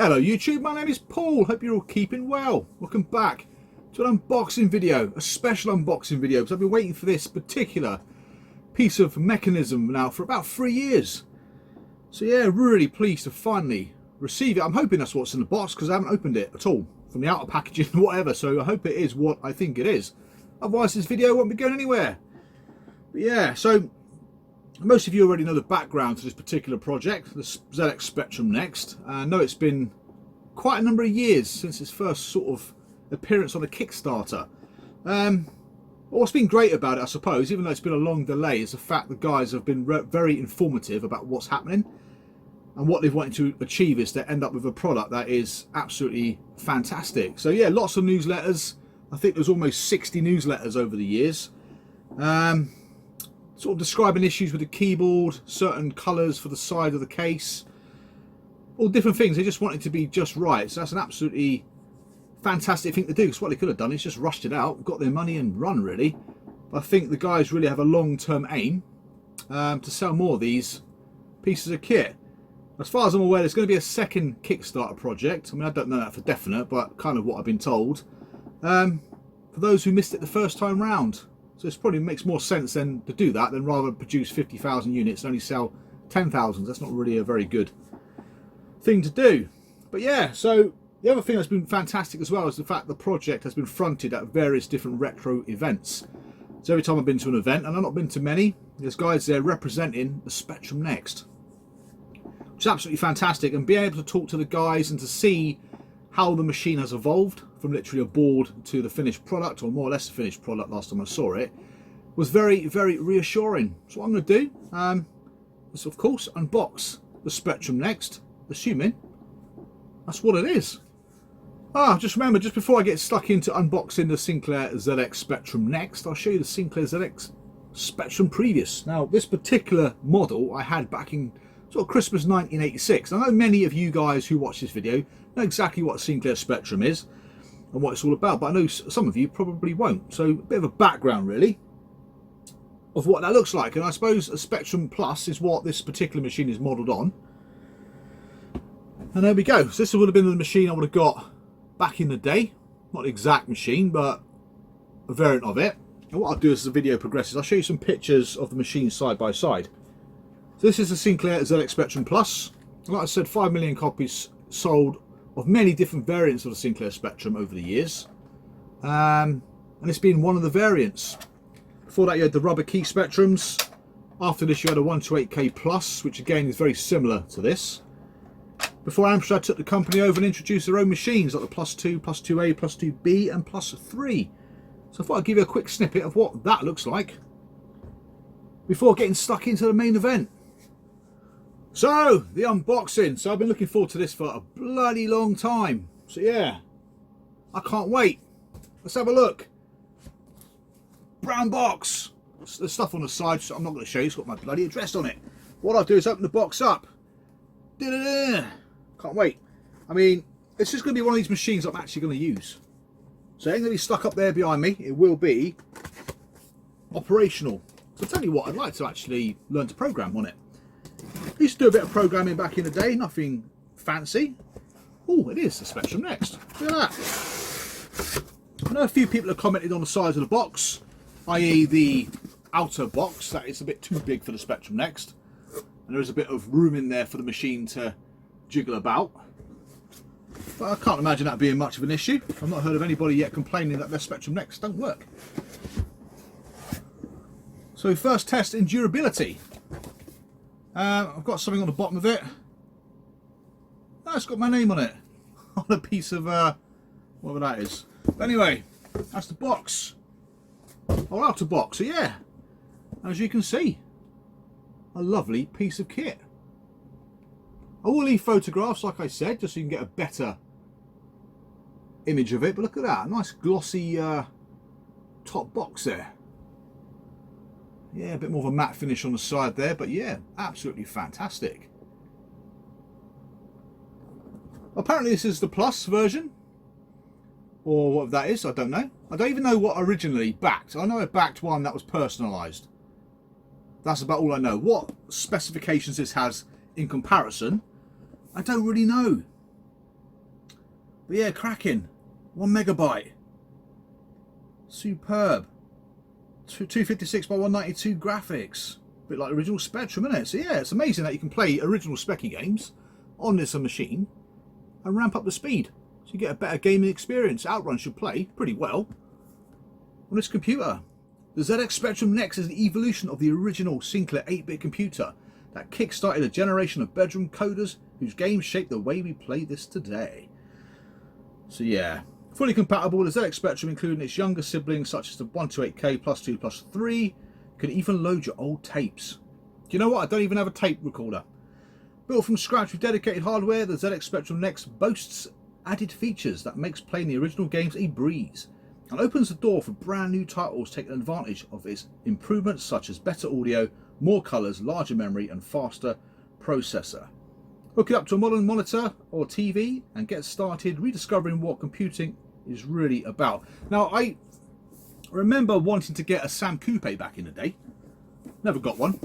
Hello YouTube, my name is Paul, hope you're all keeping well. Welcome back to an unboxing video, a special unboxing video, because I've been waiting for this particular piece of mechanism now for about 3 years. So yeah, really pleased to finally receive it. I'm hoping that's what's in the box, because I haven't opened it at all, from the outer packaging or whatever, so I hope it is what I think it is. Otherwise this video won't be going anywhere. But yeah, so most of you already know the background to this particular project, the ZX Spectrum Next. I know it's been quite a number of years since its first sort of appearance on a Kickstarter. What's been great about it, I suppose, even though it's been a long delay, is the fact the guys have been very informative about what's happening, and what they've wanted to achieve is to end up with a product that is absolutely fantastic. So yeah, lots of newsletters. I think there's almost 60 newsletters over the years. Sort of describing issues with the keyboard, certain colours for the side of the case, all different things. They just want it to be just right. So that's an absolutely fantastic thing to do, because what they could have done is just rushed it out, got their money and run, really. I think the guys really have a long-term aim to sell more of these pieces of kit. As far as I'm aware, there's going to be a second Kickstarter project. I mean, I don't know that for definite, but kind of what I've been told. For those who missed it the first time round. So it probably makes more sense then to do that than rather produce 50,000 units and only sell 10,000. That's not really a very good thing to do. But yeah, so the other thing that's been fantastic as well is the fact the project has been fronted at various different retro events. So every time I've been to an event, and I've not been to many, there's guys there representing the Spectrum Next, which is absolutely fantastic. And being able to talk to the guys and to see how the machine has evolved from literally a board to the finished product, or more or less the finished product last time I saw it, was very, very reassuring. So what I'm going to do is, of course, unbox the Spectrum Next, assuming that's what it is. Just remember, just before I get stuck into unboxing the Sinclair ZX Spectrum Next, I'll show you the Sinclair ZX Spectrum Previous. Now, this particular model I had back in sort of Christmas 1986. I know many of you guys who watch this video know exactly what a Sinclair Spectrum is and what it's all about, but I know some of you probably won't. So a bit of a background really of what that looks like. And I suppose a Spectrum Plus is what this particular machine is modelled on. And there we go. So this would have been the machine I would have got back in the day. Not the exact machine, but a variant of it. And what I'll do as the video progresses, I'll show you some pictures of the machine side by side. So this is the Sinclair ZX Spectrum Plus. Like I said, 5 million copies sold of many different variants of the Sinclair Spectrum over the years. And it's been one of the variants. Before that you had the rubber key Spectrums. After this you had a 128K Plus, which again is very similar to this. Before Amstrad took the company over and introduced their own machines, like the Plus 2, Plus 2A, Plus 2B and Plus 3. So I thought I'd give you a quick snippet of what that looks like before getting stuck into the main event. So, the unboxing. So I've been looking forward to this for a bloody long time. So yeah, I can't wait. Let's have a look. Brown box. There's stuff on the side, so I'm not going to show you. It's got my bloody address on it. What I'll do is open the box up. Can't wait. I mean, it's just going to be one of these machines I'm actually going to use. So it ain't going to be stuck up there behind me. It will be operational. So I'll tell you what, I'd like to actually learn to program on it. I used to do a bit of programming back in the day, nothing fancy. Oh, it is the Spectrum Next. Look at that. I know a few people have commented on the size of the box, i.e. the outer box, that it's a bit too big for the Spectrum Next. And there is a bit of room in there for the machine to jiggle about. But I can't imagine that being much of an issue. I've not heard of anybody yet complaining that their Spectrum Next don't work. So first test in durability. I've got something on the bottom of it. Oh, it's got my name on it. On a piece of, whatever that is. But anyway, that's the box. Or outer box, so yeah. As you can see, a lovely piece of kit. I will leave photographs, like I said, just so you can get a better image of it. But look at that, a nice glossy top box there. Yeah, a bit more of a matte finish on the side there, but yeah, absolutely fantastic. Apparently this is the Plus version, or what that is, I don't know. I don't even know what I originally backed. I know I backed one that was personalised. That's about all I know. What specifications this has in comparison, I don't really know. But yeah, cracking. 1 megabyte. Superb. 256 by 192 graphics. A bit like original Spectrum, isn't it? So yeah, it's amazing that you can play original Specky games on this machine and ramp up the speed. So you get a better gaming experience. Outrun should play pretty well on this computer. The ZX Spectrum Next is the evolution of the original Sinclair 8-bit computer that kick-started a generation of bedroom coders whose games shaped the way we play this today. So yeah, fully compatible with the ZX Spectrum, including its younger siblings such as the 128K plus 2 plus 3. You can even load your old tapes. Do you know what? I don't even have a tape recorder. Built from scratch with dedicated hardware, the ZX Spectrum Next boasts added features that makes playing the original games a breeze and opens the door for brand new titles taking advantage of its improvements such as better audio, more colours, larger memory and faster processor. Hook it up to a modern monitor or TV and get started rediscovering what computing is really about. Now, I remember wanting to get a Sam Coupe back in the day. Never got one.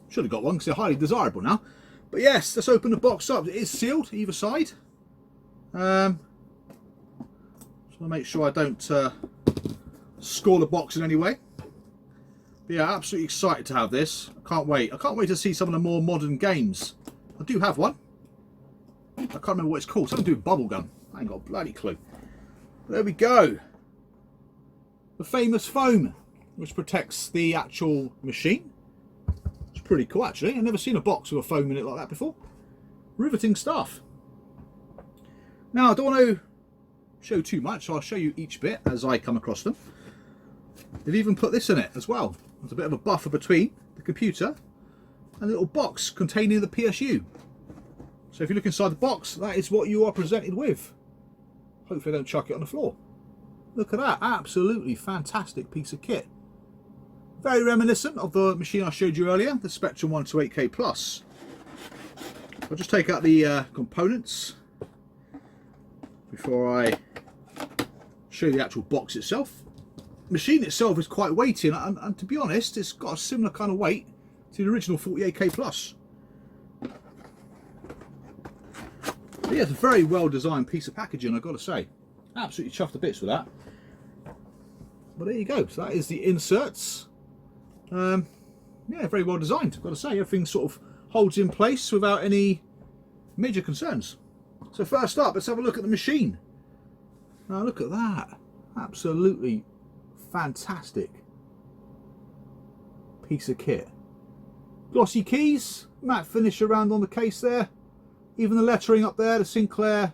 Should have got one because they're highly desirable now. But yes, let's open the box up. It is sealed either side. Just want to make sure I don't score the box in any way. But yeah, absolutely excited to have this. I can't wait. I can't wait to see some of the more modern games. I do have one. I can't remember what it's called. Something to do with bubblegum. I ain't got a bloody clue. But there we go. The famous foam, which protects the actual machine. It's pretty cool, actually. I've never seen a box with a foam in it like that before. Riveting stuff. Now, I don't want to show too much, so I'll show you each bit as I come across them. They've even put this in it as well. There's a bit of a buffer between the computer and a little box containing the PSU. So if you look inside the box, that is what you are presented with. Hopefully I don't chuck it on the floor. Look at that, absolutely fantastic piece of kit. Very reminiscent of the machine I showed you earlier, the Spectrum 128K Plus. I'll just take out the components before I show you the actual box itself. The machine itself is quite weighty, and to be honest, it's got a similar kind of weight to the original 48K Plus. But yeah, it's a very well designed piece of packaging, I've got to say. Absolutely chuffed to bits with that. But there you go, so that is the inserts. Yeah, very well designed, I've got to say. Everything sort of holds in place without any major concerns. So first up, let's have a look at the machine. Now look at that. Absolutely fantastic piece of kit. Glossy keys, matte finish around on the case there. Even the lettering up there, the Sinclair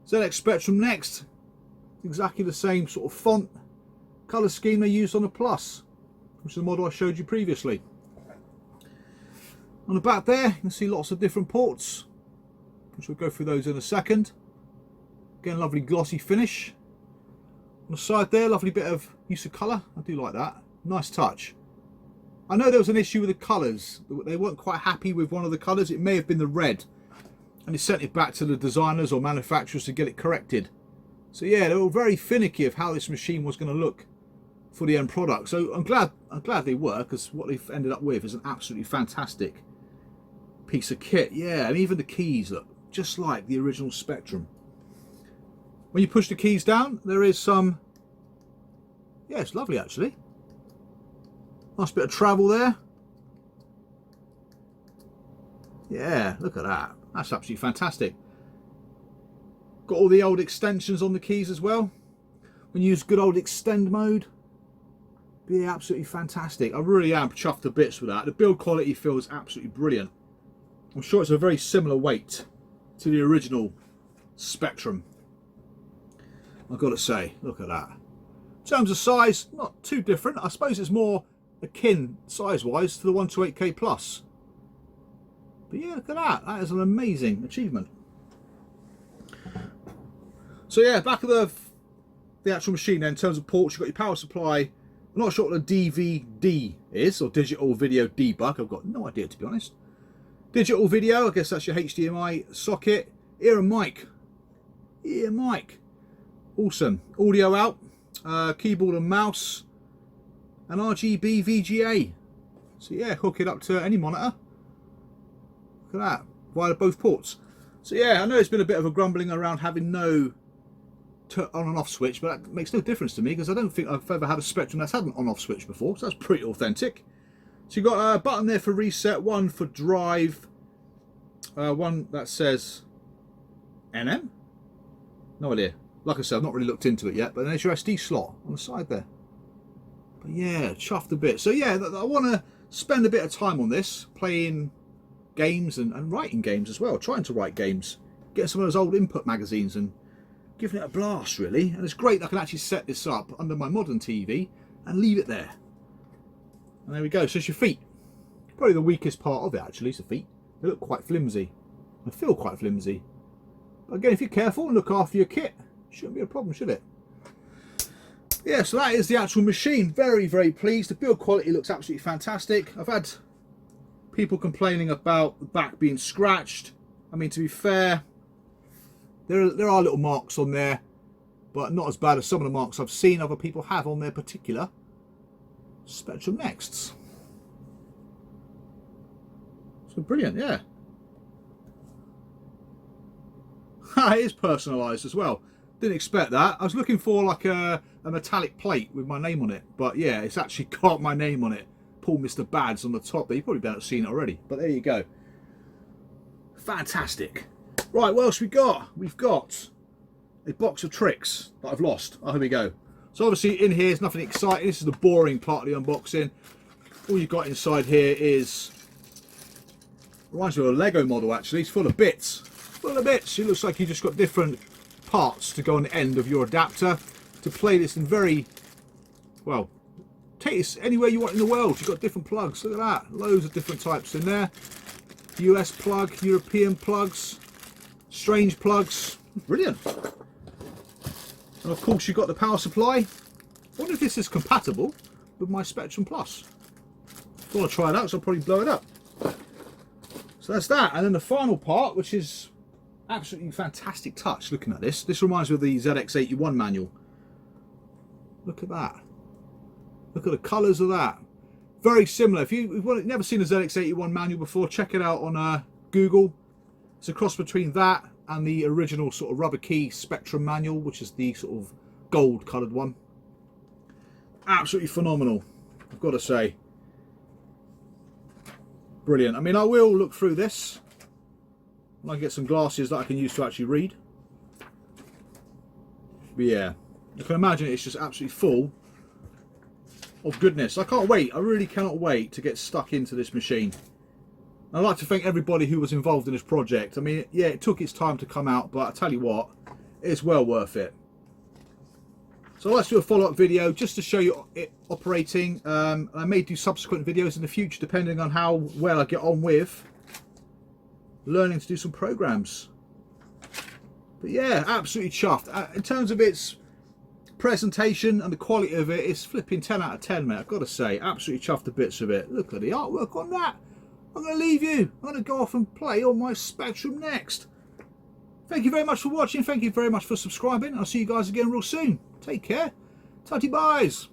ZX Spectrum Next. Exactly the same sort of font, colour scheme they used on the Plus, which is the model I showed you previously. On the back there, you can see lots of different ports, which we'll go through those in a second. Again, lovely glossy finish. On the side there, lovely bit of use of colour. I do like that. Nice touch. I know there was an issue with the colours. They weren't quite happy with one of the colours. It may have been the red. And they sent it back to the designers or manufacturers to get it corrected. So yeah, they were very finicky of how this machine was going to look for the end product. So I'm glad they were, because what they've ended up with is an absolutely fantastic piece of kit. Yeah, and even the keys look just like the original Spectrum. When you push the keys down, there is some, yeah, it's lovely actually. Nice bit of travel there. Yeah, look at that. That's absolutely fantastic. Got all the old extensions on the keys as well. When you use good old extend mode, be absolutely fantastic. I really am chuffed to bits with that. The build quality feels absolutely brilliant. I'm sure it's a very similar weight to the original Spectrum. I've got to say, look at that. In terms of size, not too different. I suppose it's more akin size-wise to the 128K Plus. But yeah, look at that. That is an amazing achievement. So yeah, back of the actual machine then, in terms of ports, you've got your power supply. I'm not sure what the DVD is, or digital video debug. I've got no idea, to be honest. Digital video, I guess that's your HDMI socket. Ear and mic. Ear mic. Awesome. Audio out. Keyboard and mouse. And RGB VGA. So yeah, hook it up to any monitor. Look at that. Via both ports. So yeah, I know it's been a bit of a grumbling around having no on and off switch, but that makes no difference to me because I don't think I've ever had a Spectrum that's had an on-off switch before, so that's pretty authentic. So you've got a button there for reset, one for drive, one that says NM? No idea. Like I said, I've not really looked into it yet, but there's your SD slot on the side there. But yeah, chuffed a bit. So yeah, I want to spend a bit of time on this, playing games and writing games as well, trying to write games, getting some of those old input magazines and giving it a blast really. And it's great that I can actually set this up under my modern TV and leave it there. And there we go. So it's your feet. Probably the weakest part of it actually is the feet. They look quite flimsy. They feel quite flimsy. But again, if you're careful and look after your kit, shouldn't be a problem, should it? Yeah, so that is the actual machine. Very, very pleased. The build quality looks absolutely fantastic. I've had people complaining about the back being scratched. I mean, to be fair, there are little marks on there, but not as bad as some of the marks I've seen other people have on their particular Spectrum Nexts. So brilliant, yeah. It is personalised as well. Didn't expect that. I was looking for like a metallic plate with my name on it, but yeah, it's actually got my name on it. Paul Mr. Bads on the top there. You've probably better seen it already, but there you go. Fantastic. Right, what else we got? We've got a box of tricks that I've lost. Oh, here we go. So obviously in here is nothing exciting. This is the boring part of the unboxing. All you've got inside here is, reminds me of a Lego model actually. It's full of bits. Full of bits. It looks like you just got different parts to go on the end of your adapter to play this in very, well, take this anywhere you want in the world. You've got different plugs. Look at that. Loads of different types in there. US plug, European plugs, strange plugs. Brilliant. And of course you've got the power supply. I wonder if this is compatible with my Spectrum Plus. If I want to try it out, so I'll probably blow it up. So that's that. And then the final part, which is absolutely fantastic touch looking at this. This reminds me of the ZX81 manual. Look at that. Look at the colours of that. Very similar. If you've never seen a ZX81 manual before, check it out on Google. It's a cross between that and the original sort of rubber key Spectrum manual, which is the sort of gold coloured one. Absolutely phenomenal, I've got to say. Brilliant. I mean, I will look through this when I get some glasses that I can use to actually read. But yeah, you can imagine it's just absolutely full of goodness. I can't wait. I really cannot wait to get stuck into this machine. I'd like to thank everybody who was involved in this project. I mean, yeah, it took its time to come out, but I tell you what, it's well worth it. So let's do a follow-up video just to show you it operating. I may do subsequent videos in the future depending on how well I get on with learning to do some programs. But yeah, absolutely chuffed. In terms of its presentation and the quality of it, it's flipping 10 out of 10, mate. I've got to say, absolutely chuffed to bits of it. Look at the artwork on that. I'm going to leave you. I'm going to go off and play on my Spectrum Next. Thank you very much for watching. Thank you very much for subscribing. I'll see you guys again real soon. Take care. Tutty buys.